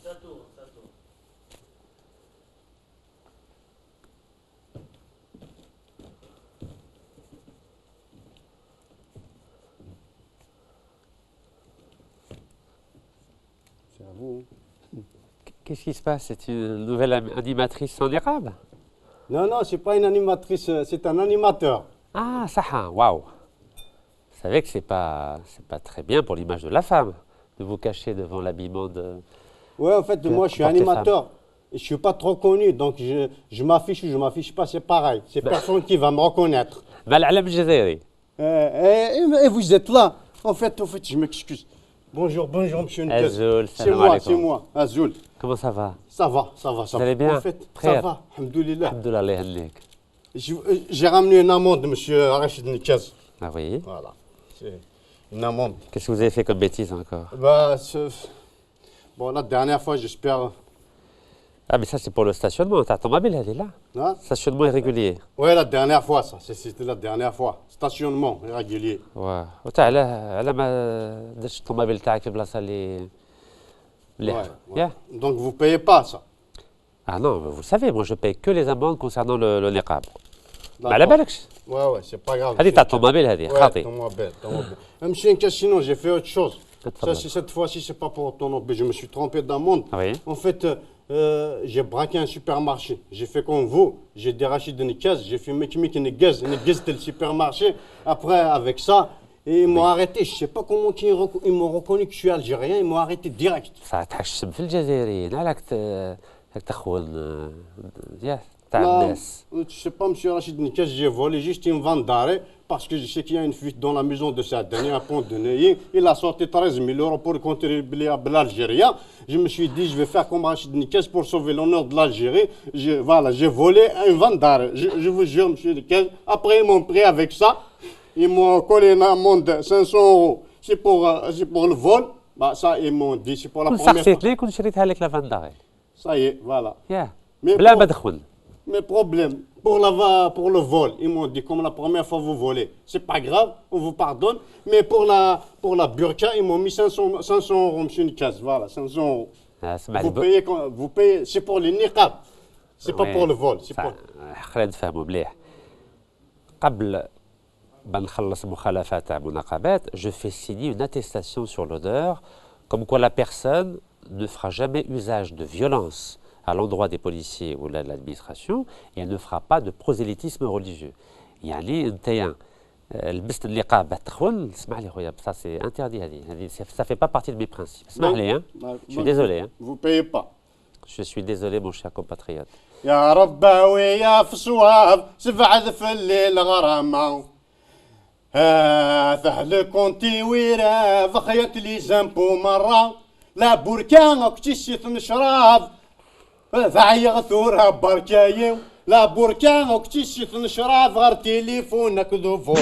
C'est à vous. Qu'est-ce qui se passe? C'est une nouvelle animatrice en niqab? Non, non, c'est pas une animatrice, c'est un animateur. Ah, ça, waouh! Vous savez que c'est pas très bien pour l'image de la femme de vous cacher devant l'habillement de. Ouais, en fait, moi, je suis animateur. Et je suis pas trop connu, donc je m'affiche ou je m'affiche pas, c'est pareil. C'est personne qui va me reconnaître. Et vous êtes là. En fait, je m'excuse. Bonjour, monsieur Nkaz. Azoul, c'est moi, Azoul. Comment ça va? Ça va. Vous allez bien? En fait, ça va, alhamdoulilah. Alhamdoulilah, Allah yahnik. J'ai ramené une amende, monsieur Rachid Nkaz. Ah oui? Voilà, c'est une amende. Qu'est-ce que vous avez fait comme bêtise encore? Bon, la dernière fois, j'espère. Ah, mais ça, c'est pour le stationnement. Ton mobile, elle est là. Hein? Stationnement irrégulier. Oui, la dernière fois, ça. C'était la dernière fois. Stationnement irrégulier. Ouais. على ما درتش الطوموبيل تاعك في البلاصه اللي مليحه. Ouais. Donc, vous ne payez pas ça? Ah non, vous savez, moi, je paye que les amendes concernant le niqab. ما على D'accord. بالكش. Ouais, c'est pas grave. هذه تاع الطوموبيل هذه Ouais, خاطي. automobile. Monsieur Nkaz, sinon, j'ai fait autre chose. Tfadal. Cette fois-ci, c'est pas pour automobile. Je me suis trompé d'amende. Oui. En fait, j'ai braqué un supermarché. J'ai fait comme vous. J'ai déraché de Nkaz. J'ai fait une gaz le supermarché. Après, avec ça, ils m'ont arrêté. Je sais pas comment ils m'ont reconnu que je suis algérien. Ils m'ont arrêté direct. صح تحشم في الجزائريين عليك تخون تاع الناس. Je sais pas, monsieur Rachid Nkaz, j'ai volé juste une vente d'arrêt parce que je sais qu'il y a une fuite dans la maison de sa dernière pont de Neuilly. Il a sorti 13 000 € pour contribuer à l'Algérien. Je me suis dit, je vais faire comme Rachid Nkaz pour sauver l'honneur de l'Algérie. Voilà, j'ai volé une vente d'arrêt. Je vous jure, monsieur Nkaz. Après, ils m'ont pris avec ça. Ils m'ont collé une amende de 500 €. C'est pour le vol. Bah, ça, ils m'ont dit, c'est pour la première سقسيت fois. ليك ونشريتها لك لا فانداغي. Ça y est, voilà. يا Mais بلا pour- ما دخل. Mes problèmes, pour le vol, ils m'ont dit, comme la première fois vous volez, c'est pas grave, on vous pardonne. Mais pour la burqa, ils m'ont mis 500 €, monsieur Nkaz. Voilà, 500 €. اسمع Vous payez, c'est pour les niqab. C'est pas pour le vol. C'est pour... خلينا نفهموا مليح. قبل ما نخلص مخالفات تاع مناقبات, je fais signer une attestation sur l'odeur comme quoi la personne ne fera jamais usage de violence à l'endroit des policiers ou de l'administration et elle ne fera pas de prosélytisme religieux. يعني انت لبست النقاب تخون اسمع لي خويا ça c'est interdit هذه ça fait pas partie de mes principes. اسمح لي hein. Je suis désolé hein. Vous payez pas. Je suis désolé mon cher compatriote. يا رباوي يا فصواب سبعد في الليل غرامة ثهلك كنتي ويرا فخيت لي زنبو مرة لا بركان اكتشيت نشراب فعي ثورها بركايو لا بركان اكتشيت نشراب غير تليفونك ذو فولو